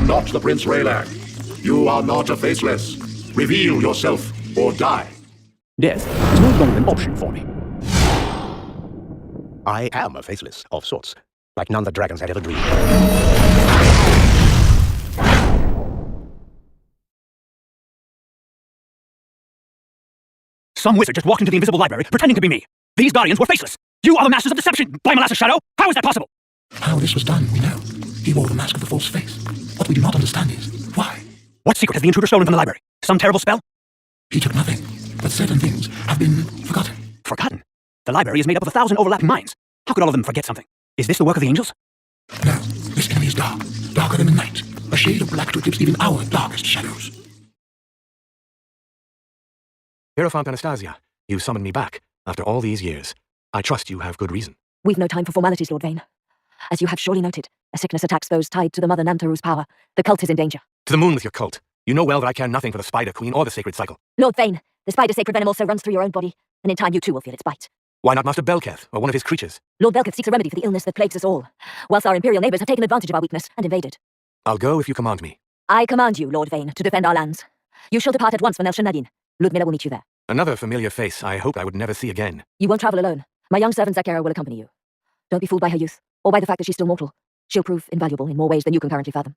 are not the Prince Raylag. You are not a faceless. Reveal yourself or die. Death is no longer an option for me. I am a faceless of sorts, like none the dragons had ever dreamed. Some wizard just walked into the invisible library, pretending to be me. These guardians were faceless. You are the masters of deception, by Molasses Shadow! How is that possible? How this was done, we know. He wore the mask of the false face. What we do not understand is, why? What secret has the intruder stolen from the library? Some terrible spell? He took nothing, but certain things have been forgotten. Forgotten? The library is made up of 1,000 overlapping minds. How could all of them forget something? Is this the work of the angels? No, this enemy is dark, darker than the night. A shade of black to eclipse even our darkest shadows. Hierophant Anastasia, you summoned me back, after all these years. I trust you have good reason. We've no time for formalities, Lord Vayne. As you have surely noted, a sickness attacks those tied to the Mother Namtarus' power. The cult is in danger. To the moon with your cult. You know well that I care nothing for the Spider Queen or the Sacred Cycle. Lord Vayne, the spider sacred venom also runs through your own body, and in time you too will feel its bite. Why not Master Belketh, or one of his creatures? Lord Belketh seeks a remedy for the illness that plagues us all, whilst our imperial neighbours have taken advantage of our weakness and invaded. I'll go if you command me. I command you, Lord Vayne, to defend our lands. You shall depart at once for Nelsham-Nadin. Ludmilla will meet you there. Another familiar face I hoped I would never see again. You won't travel alone. My young servant Zakera will accompany you. Don't be fooled by her youth, or by the fact that she's still mortal. She'll prove invaluable in more ways than you can currently fathom.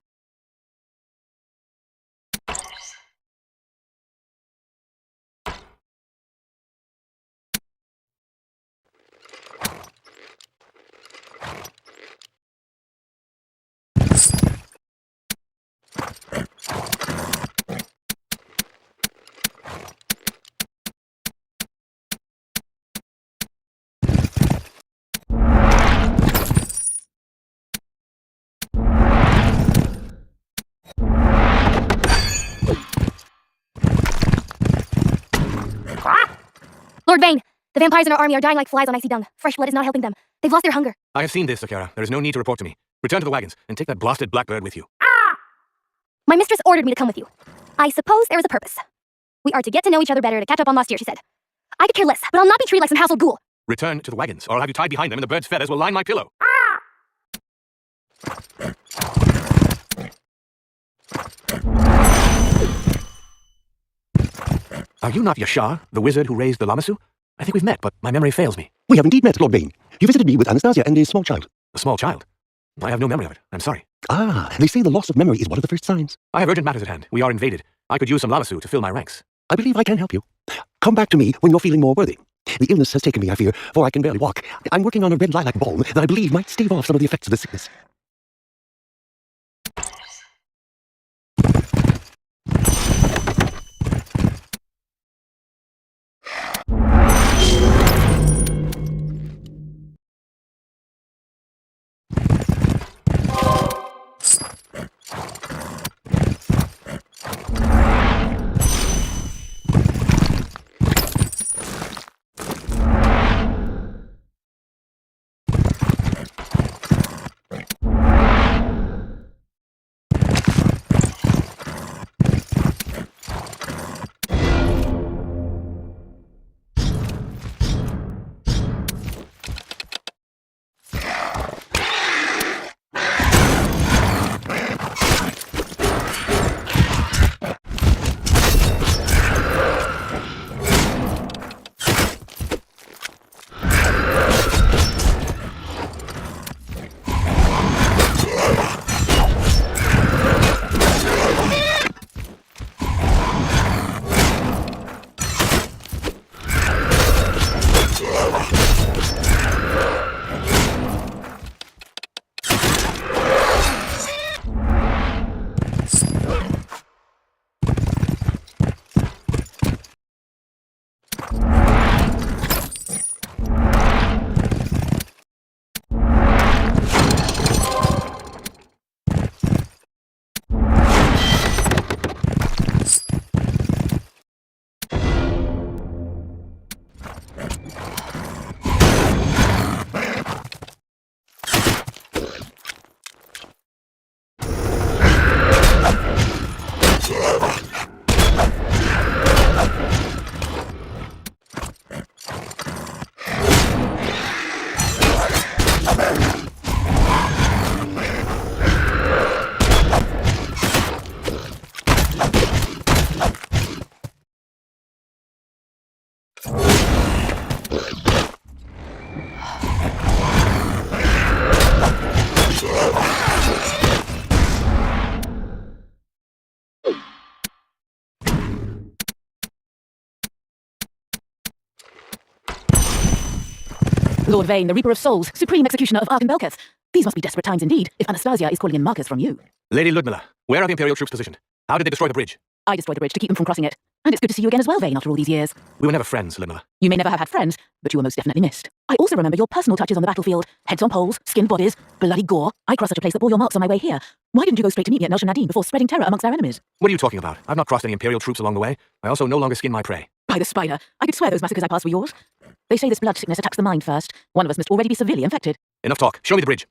Lord Vayne, the vampires in our army are dying like flies on icy dung. Fresh blood is not helping them. They've lost their hunger. I have seen this, Zakera. There is no need to report to me. Return to the wagons, and take that blasted blackbird with you. My mistress ordered me to come with you. I suppose there is a purpose. We are to get to know each other better, to catch up on lost year, she said. I could care less, but I'll not be treated like some household ghoul. Return to the wagons, or I'll have you tied behind them and the bird's feathers will line my pillow. Are you not Yashar, the wizard who raised the Lamassu? I think we've met, but my memory fails me. We have indeed met, Lord Vayne. You visited me with Anastasia and a small child. A small child? I have no memory of it. I'm sorry. Ah, they say the loss of memory is one of the first signs. I have urgent matters at hand. We are invaded. I could use some Lamassu to fill my ranks. I believe I can help you. Come back to me when you're feeling more worthy. The illness has taken me, I fear, for I can barely walk. I'm working on a red lilac balm that I believe might stave off some of the effects of the sickness. Lord Vane, the Reaper of Souls, Supreme Executioner of Ark and Belketh. These must be desperate times indeed, if Anastasia is calling in markers from you. Lady Ludmilla, where are the Imperial troops positioned? How did they destroy the bridge? I destroyed the bridge to keep them from crossing it. And it's good to see you again as well, Vane, after all these years. We were never friends, Ludmilla. You may never have had friends, but you were most definitely missed. I also remember your personal touches on the battlefield. Heads on poles, skinned bodies, bloody gore. I crossed such a place that bore your marks on my way here. Why didn't you go straight to meet me at Nelsham-Nadin before spreading terror amongst our enemies? What are you talking about? I've not crossed any Imperial troops along the way. I also no longer skin my prey. By the spider, I could swear those massacres I passed were yours. They say this blood sickness attacks the mind first. One of us must already be severely infected. Enough talk. Show me the bridge.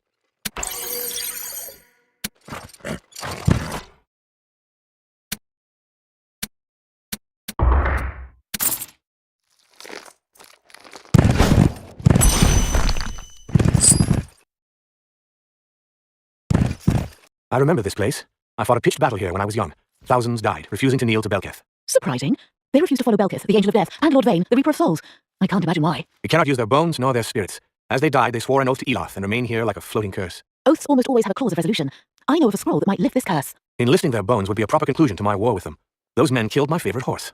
I remember this place. I fought a pitched battle here when I was young. Thousands died, refusing to kneel to Belketh. Surprising. They refused to follow Belketh, the Angel of Death, and Lord Vane, the Reaper of Souls. I can't imagine why. We cannot use their bones nor their spirits. As they died, they swore an oath to Eloth and remain here like a floating curse. Oaths almost always have a clause of resolution. I know of a scroll that might lift this curse. Enlisting their bones would be a proper conclusion to my war with them. Those men killed my favorite horse.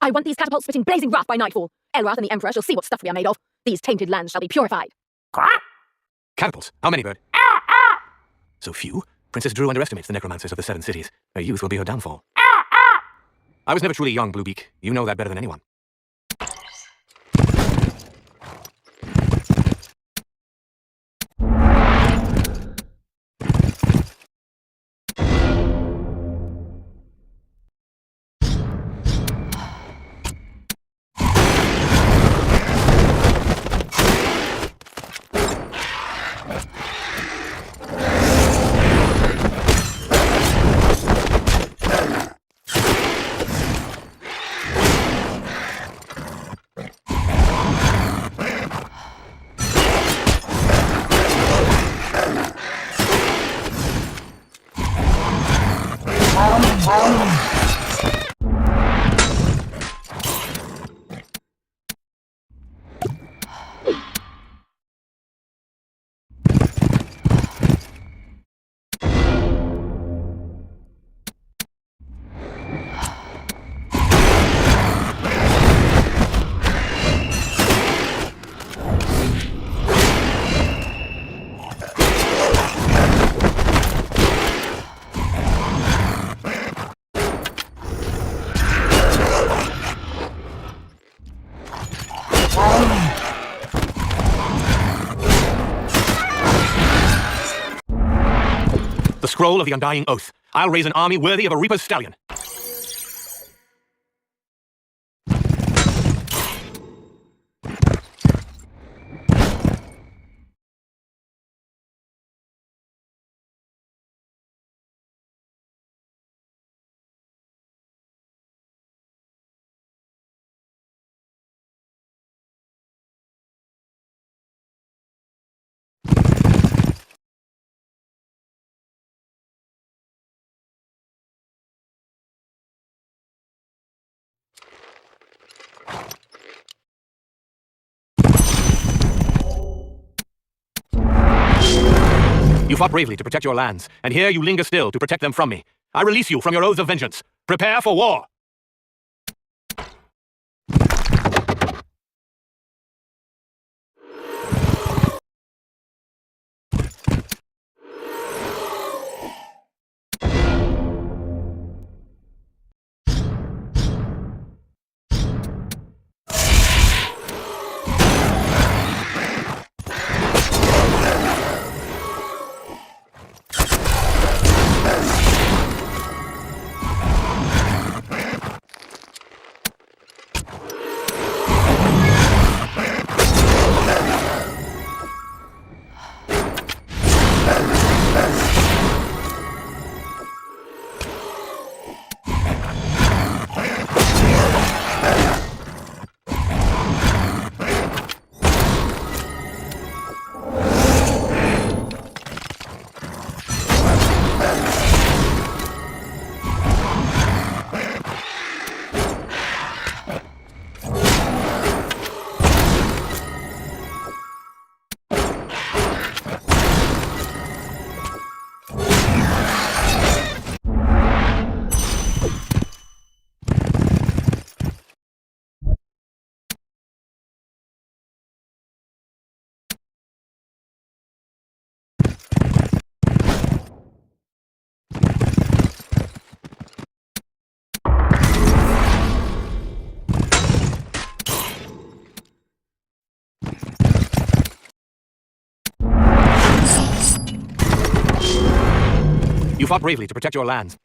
I want these catapults spitting blazing wrath by nightfall. Elrath and the Emperor shall see what stuff we are made of. These tainted lands shall be purified. Catapults? How many, bird? So few? Princess Drew underestimates the necromancers of the Seven Cities. Their youth will be her downfall. I was never truly young, Bluebeak. You know that better than anyone. The scroll of the Undying Oath. I'll raise an army worthy of a Reaper's stallion. You fought bravely to protect your lands, and here you linger still to protect them from me. I release you from your oaths of vengeance. Prepare for war! You fought bravely to protect your lands.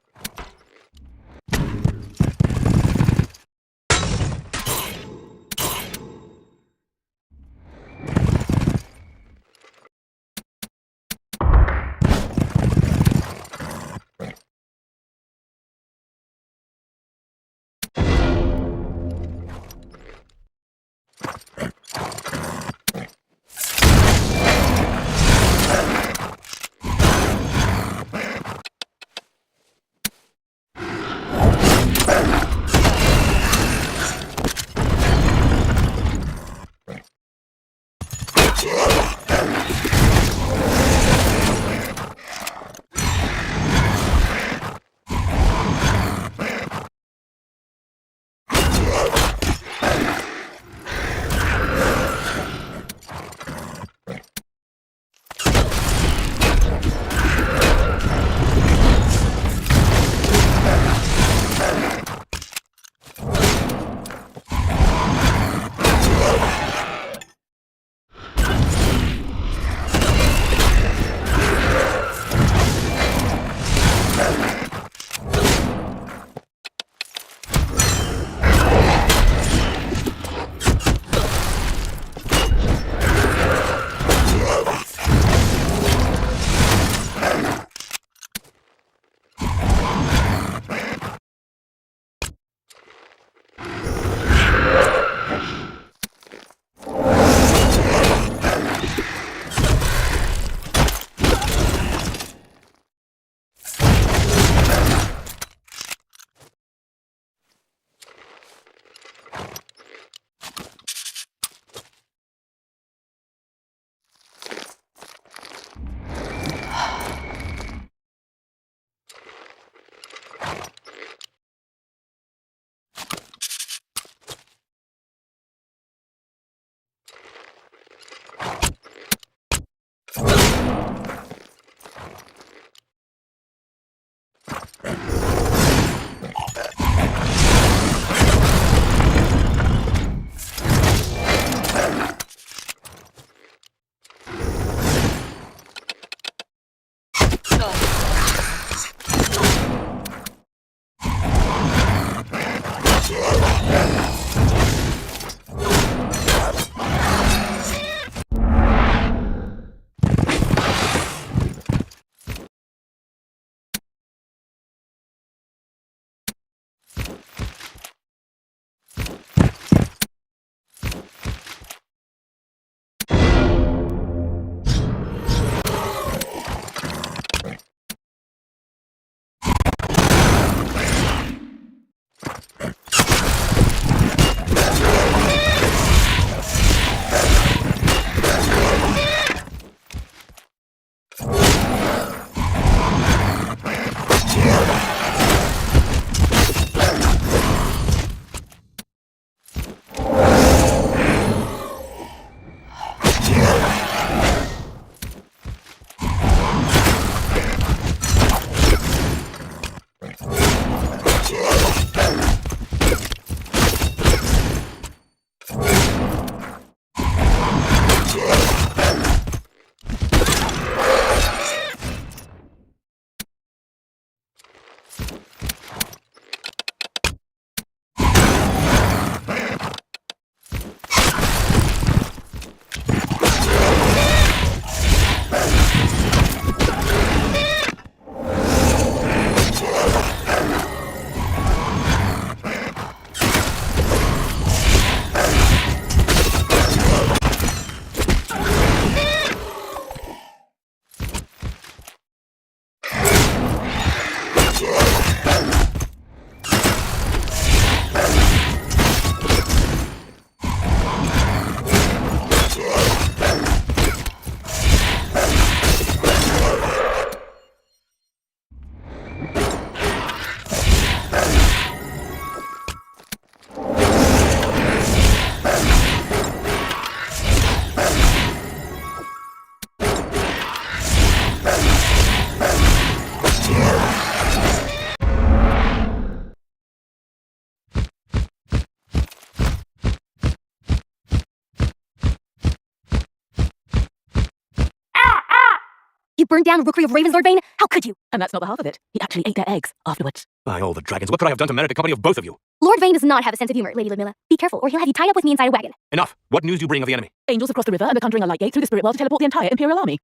You burned down a rookery of Ravens, Lord Vane? How could you? And that's not the half of it. He actually ate their eggs afterwards. By all the dragons, what could I have done to merit the company of both of you? Lord Vane does not have a sense of humor, Lady Ludmilla. Be careful, or he'll have you tied up with me inside a wagon. Enough. What news do you bring of the enemy? Angels have crossed the river and are conjuring a light gate through the spirit world to teleport the entire Imperial army.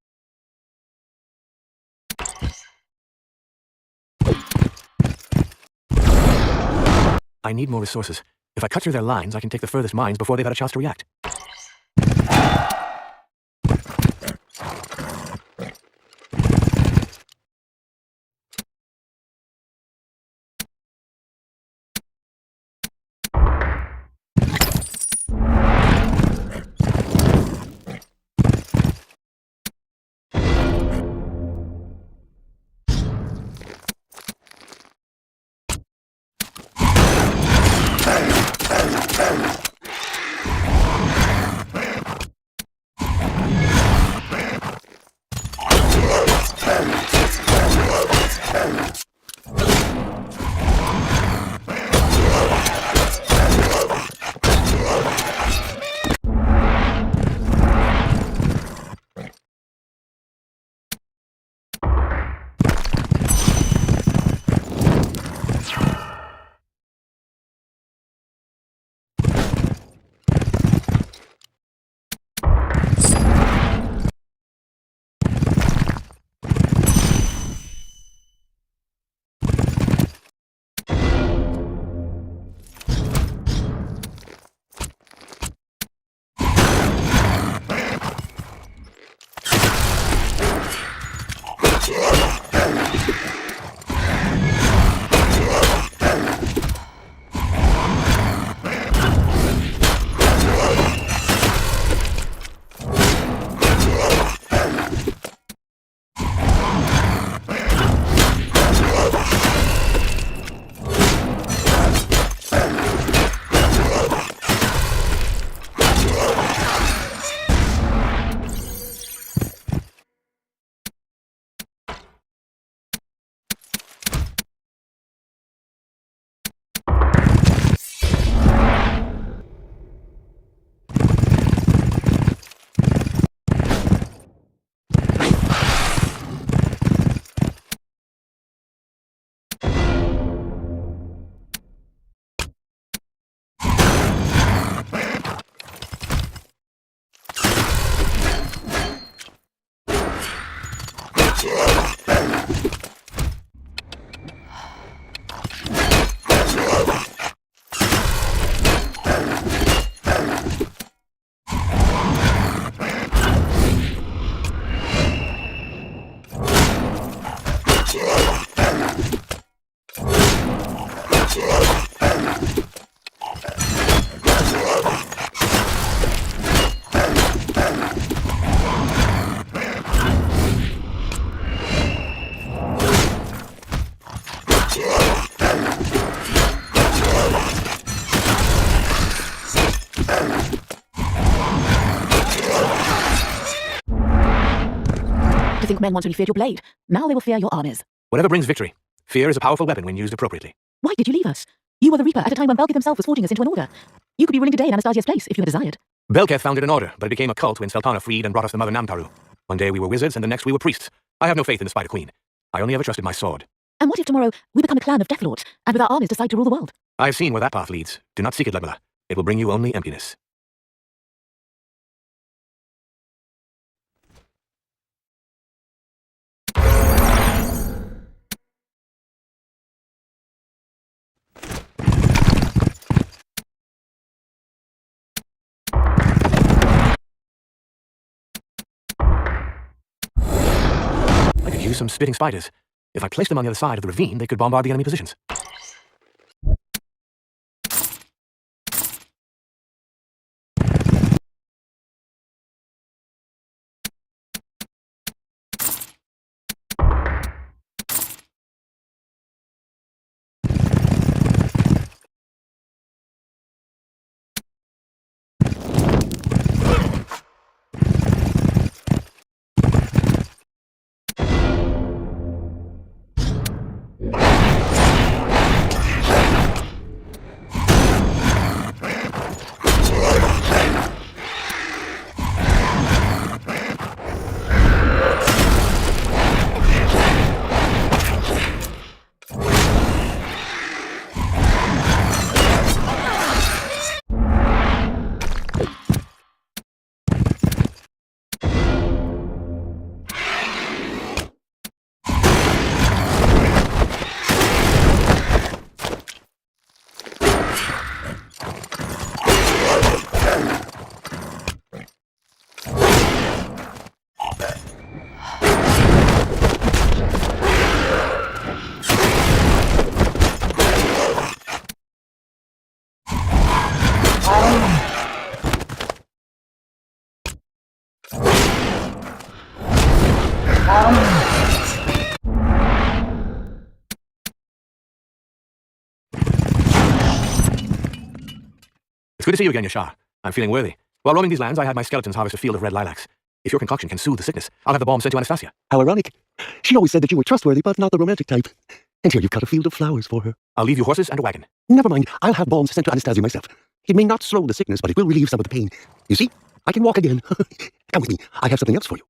I need more resources. If I cut through their lines, I can take the furthest mines before they've had a chance to react. To think men once only feared your blade. Now they will fear your armies. Whatever brings victory. Fear is a powerful weapon when used appropriately. Why did you leave us? You were the Reaper at a time when Belketh himself was forging us into an order. You could be ruling today in Anastasia's place if you had desired. Belketh founded an order, but it became a cult when Sultana freed and brought us the mother Namtarus. One day we were wizards, and the next we were priests. I have no faith in the Spider Queen. I only ever trusted my sword. And what if tomorrow we become a clan of Death Lords, and with our armies decide to rule the world? I have seen where that path leads. Do not seek it, Ludmilla. It will bring you only emptiness. I could use some spitting spiders. If I placed them on the other side of the ravine, they could bombard the enemy positions. It's good to see you again, Yashar. I'm feeling worthy. While roaming these lands, I had my skeletons harvest a field of red lilacs. If your concoction can soothe the sickness, I'll have the balm sent to Anastasia. How ironic. She always said that you were trustworthy, but not the romantic type. And here you've cut a field of flowers for her. I'll leave you horses and a wagon. Never mind. I'll have balms sent to Anastasia myself. It may not slow the sickness, but it will relieve some of the pain. You see? I can walk again. Come with me. I have something else for you.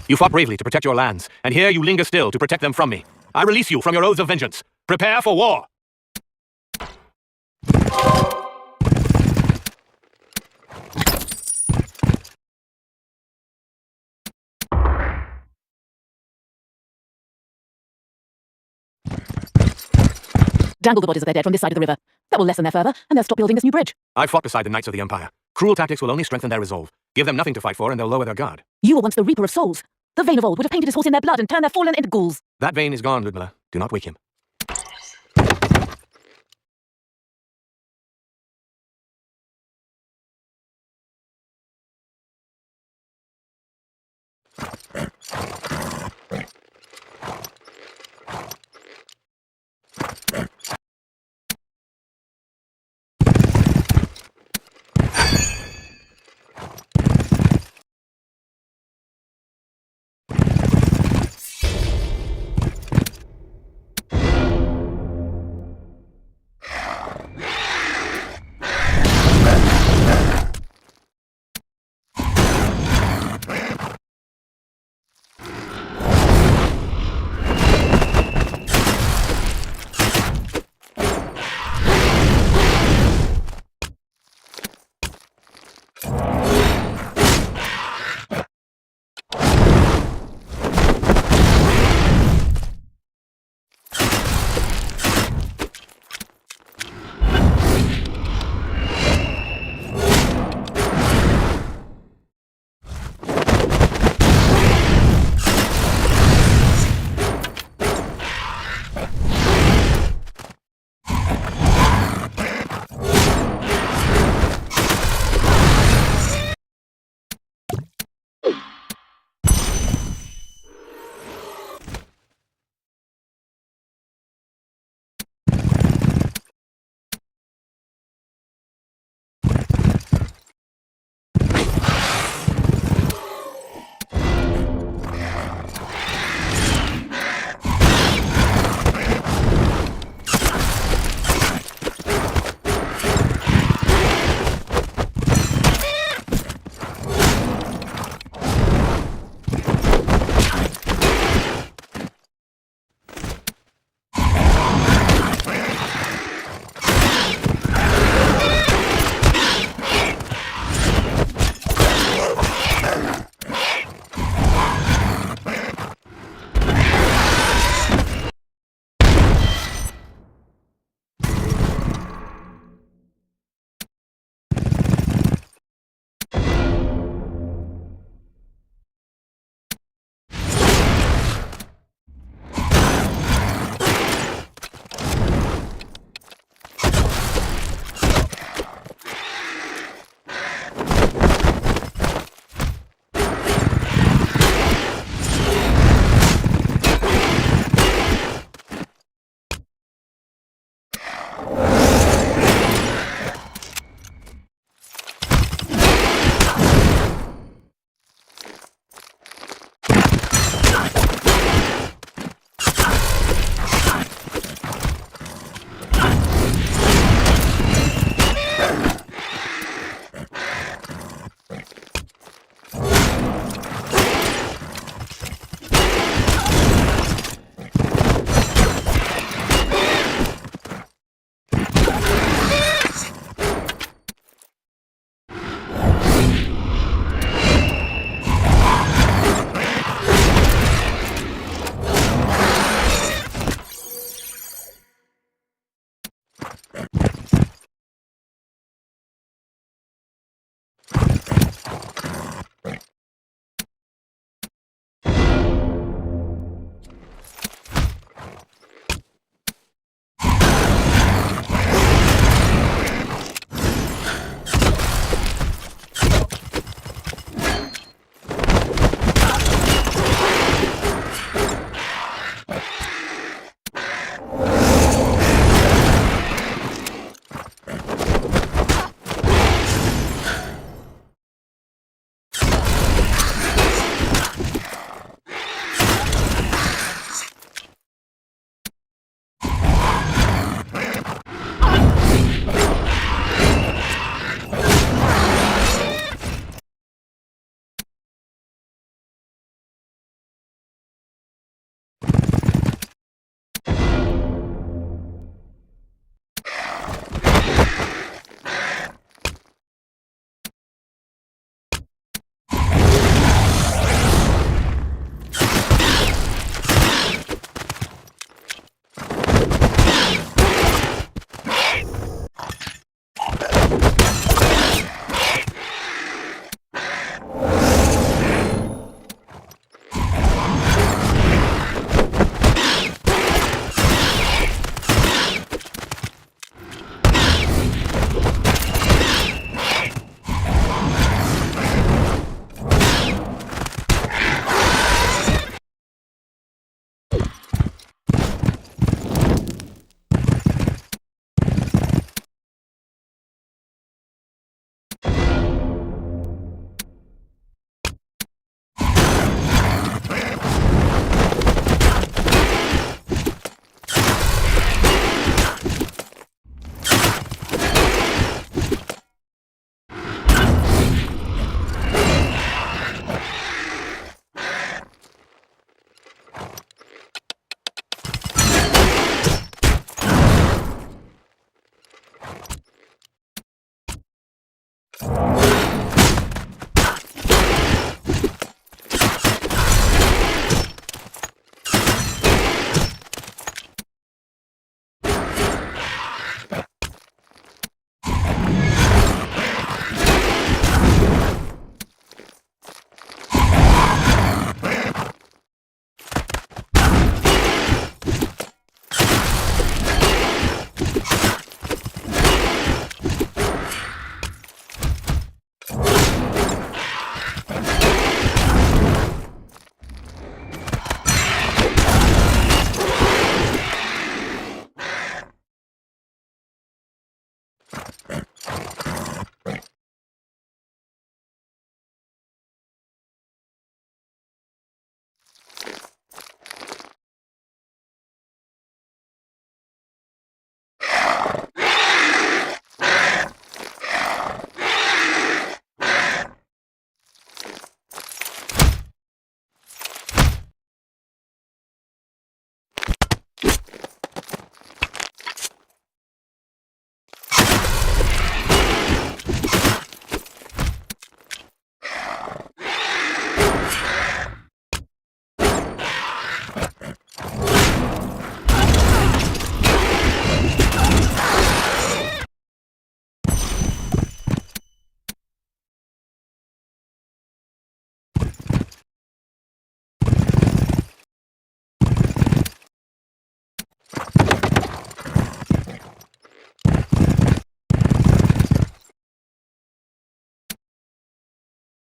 You fought bravely to protect your lands, and here you linger still to protect them from me. I release you from your oaths of vengeance. Prepare for war! Dangle the bodies of their dead from this side of the river. That will lessen their fervor, and they'll stop building this new bridge. I fought beside the Knights of the Empire. Cruel tactics will only strengthen their resolve. Give them nothing to fight for, and they'll lower their guard. You were once the Reaper of Souls. The Vane of old would have painted his horse in their blood and turned their fallen into ghouls. That vein is gone, Ludmilla. Do not wake him.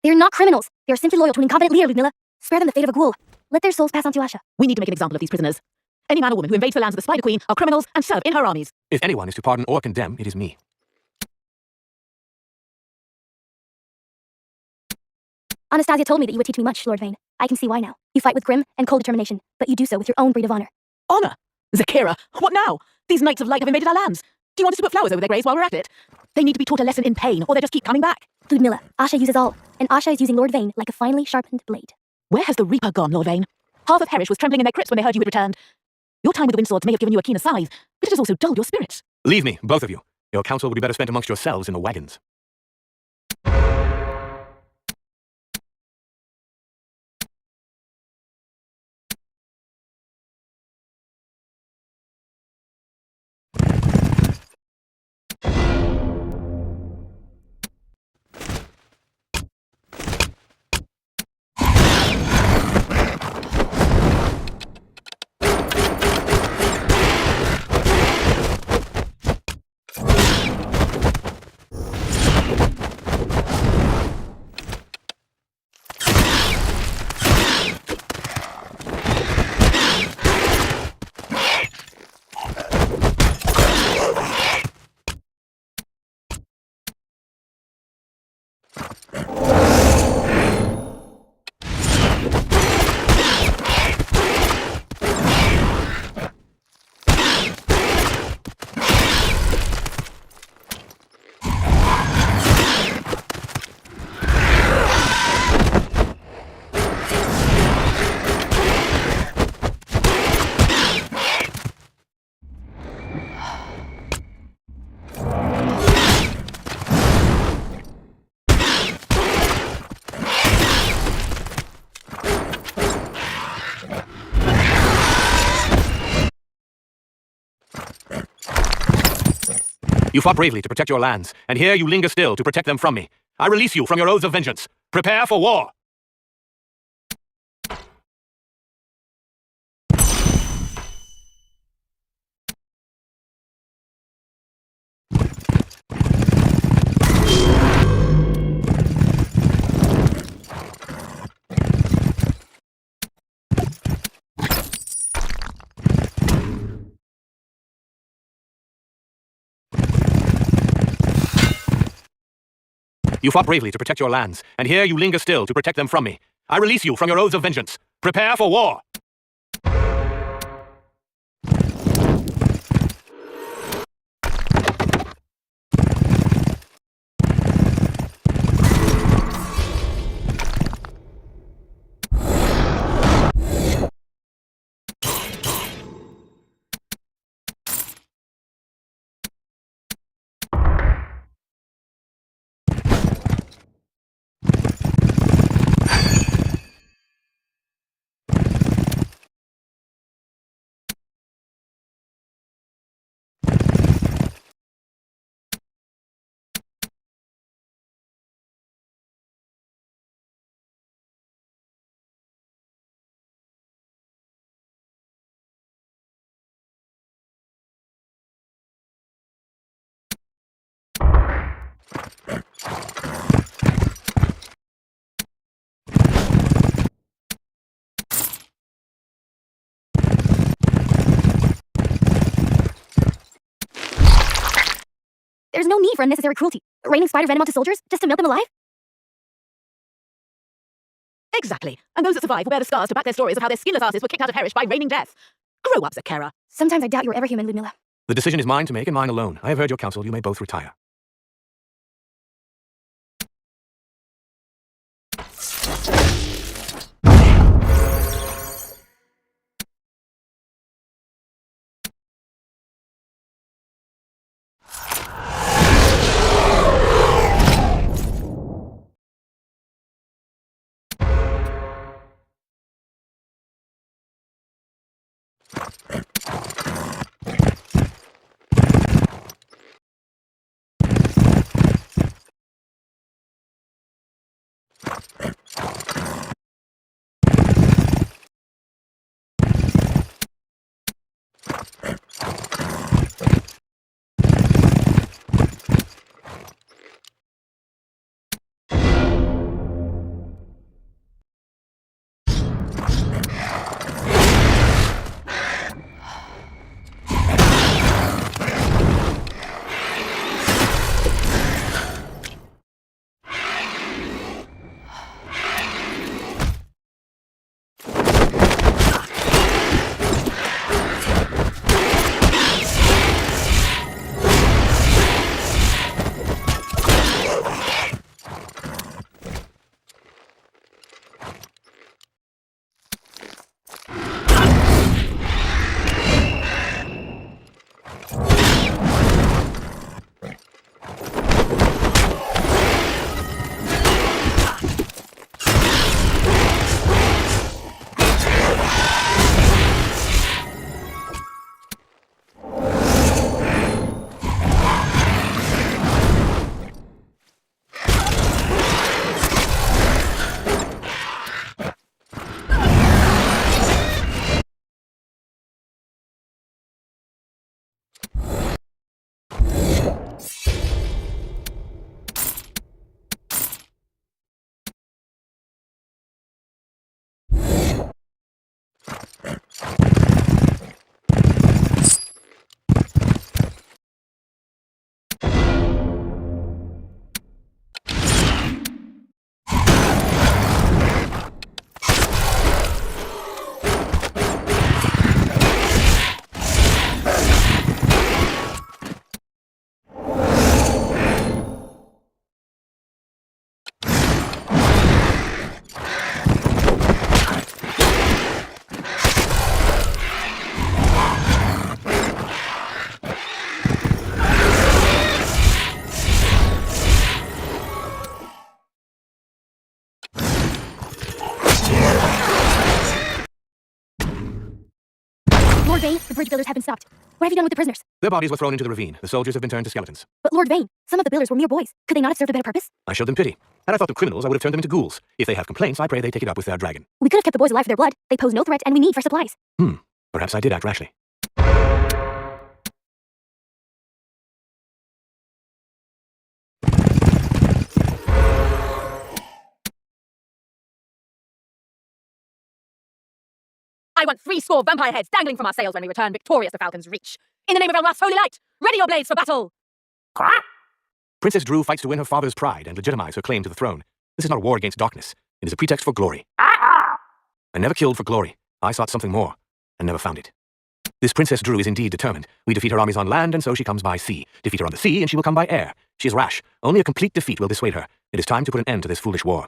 They're not criminals. They're simply loyal to an incompetent leader, Ludmilla. Spare them the fate of a ghoul. Let their souls pass on to Asha. We need to make an example of these prisoners. Any man or woman who invades the lands of the Spider Queen are criminals and serve in her armies. If anyone is to pardon or condemn, it is me. Anastasia told me that you would teach me much, Lord Vane. I can see why now. You fight with grim and cold determination, but you do so with your own breed of honor. Honor? Zakira, what now? These Knights of Light have invaded our lands. Do you want us to put flowers over their graves while we're at it? They need to be taught a lesson in pain, or they just keep coming back. Ludmilla, Asha uses all, and Asha is using Lord Vane like a finely sharpened blade. Where has the Reaper gone, Lord Vane? Half of Heresh was trembling in their crypts when they heard you had returned. Your time with the Windswords may have given you a keener scythe, but it has also dulled your spirits. Leave me, both of you. Your counsel would be better spent amongst yourselves in the wagons. You fought bravely to protect your lands, and here you linger still to protect them from me. I release you from your oaths of vengeance. Prepare for war! You fought bravely to protect your lands, and here you linger still to protect them from me. I release you from your oaths of vengeance. Prepare for war! There's no need for unnecessary cruelty. Raining spider venom onto soldiers just to melt them alive? Exactly. And those that survive will bear the scars to back their stories of how their skinless asses were kicked out of Heresh by raining death. Grow up, Zakira. Sometimes I doubt you were ever human, Ludmilla. The decision is mine to make and mine alone. I have heard your counsel. You may both retire. Lord Vane, the bridge builders have been stopped. What have you done with the prisoners? Their bodies were thrown into the ravine. The soldiers have been turned to skeletons. But Lord Vane, some of the builders were mere boys. Could they not have served a better purpose? I showed them pity. Had I thought them criminals, I would have turned them into ghouls. If they have complaints, I pray they take it up with their dragon. We could have kept the boys alive for their blood. They pose no threat, and we need for supplies. Perhaps I did act rashly. I want 70 vampire heads dangling from our sails when we return victorious to Falcon's Reach. In the name of Elrath's holy light, ready your blades for battle! Princess Drew fights to win her father's pride and legitimize her claim to the throne. This is not a war against darkness. It is a pretext for glory. I never killed for glory. I sought something more, and never found it. This Princess Drew is indeed determined. We defeat her armies on land, and so she comes by sea. Defeat her on the sea, and she will come by air. She is rash. Only a complete defeat will dissuade her. It is time to put an end to this foolish war.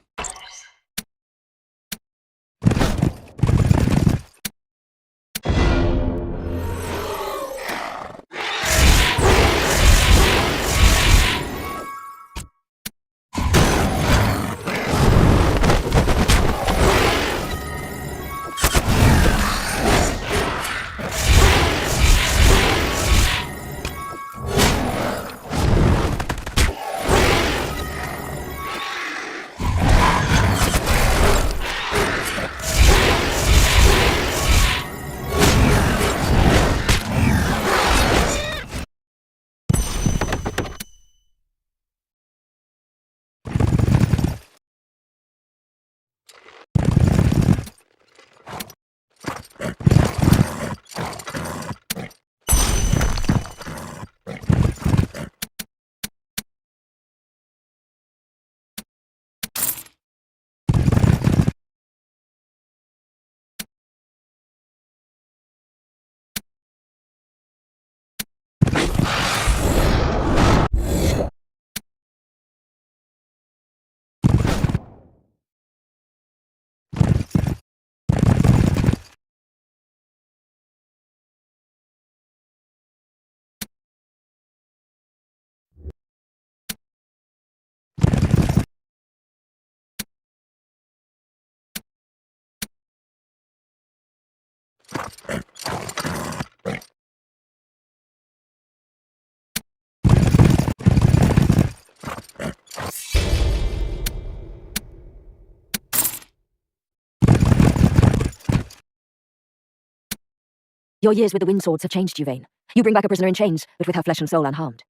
Your years with the Wind Swords have changed you, Vane. You bring back a prisoner in chains, but with her flesh and soul unharmed.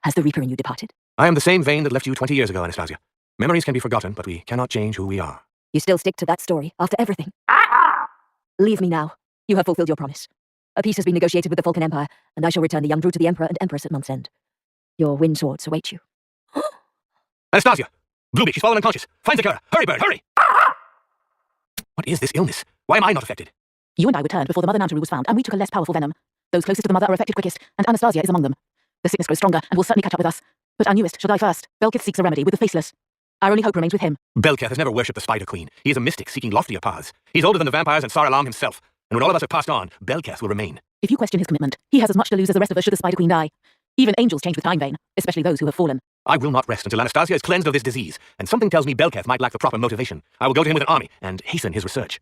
Has the Reaper in you departed? I am the same Vane that left you 20 years ago, Anastasia. Memories can be forgotten, but we cannot change who we are. You still stick to that story, after everything? Leave me now. You have fulfilled your promise. A peace has been negotiated with the Vulcan Empire, and I shall return the young brood to the Emperor and Empress at month's end. Your wind swords await you. Anastasia! Blueby, she's fallen unconscious. Find Zakara. Hurry, bird, hurry! What is this illness? Why am I not affected? You and I returned before the Mother Namtarus was found, and we took a less powerful venom. Those closest to the Mother are affected quickest, and Anastasia is among them. The sickness grows stronger, and will certainly catch up with us. But our newest shall die first. Belketh seeks a remedy with the Faceless. Our only hope remains with him. Belketh has never worshipped the Spider Queen. He is a mystic seeking loftier paths. He's older than the vampires and Saralam himself. And when all of us have passed on, Belketh will remain. If you question his commitment, he has as much to lose as the rest of us should the Spider Queen die. Even angels change with time, Vane, especially those who have fallen. I will not rest until Anastasia is cleansed of this disease, and something tells me Belketh might lack the proper motivation. I will go to him with an army and hasten his research.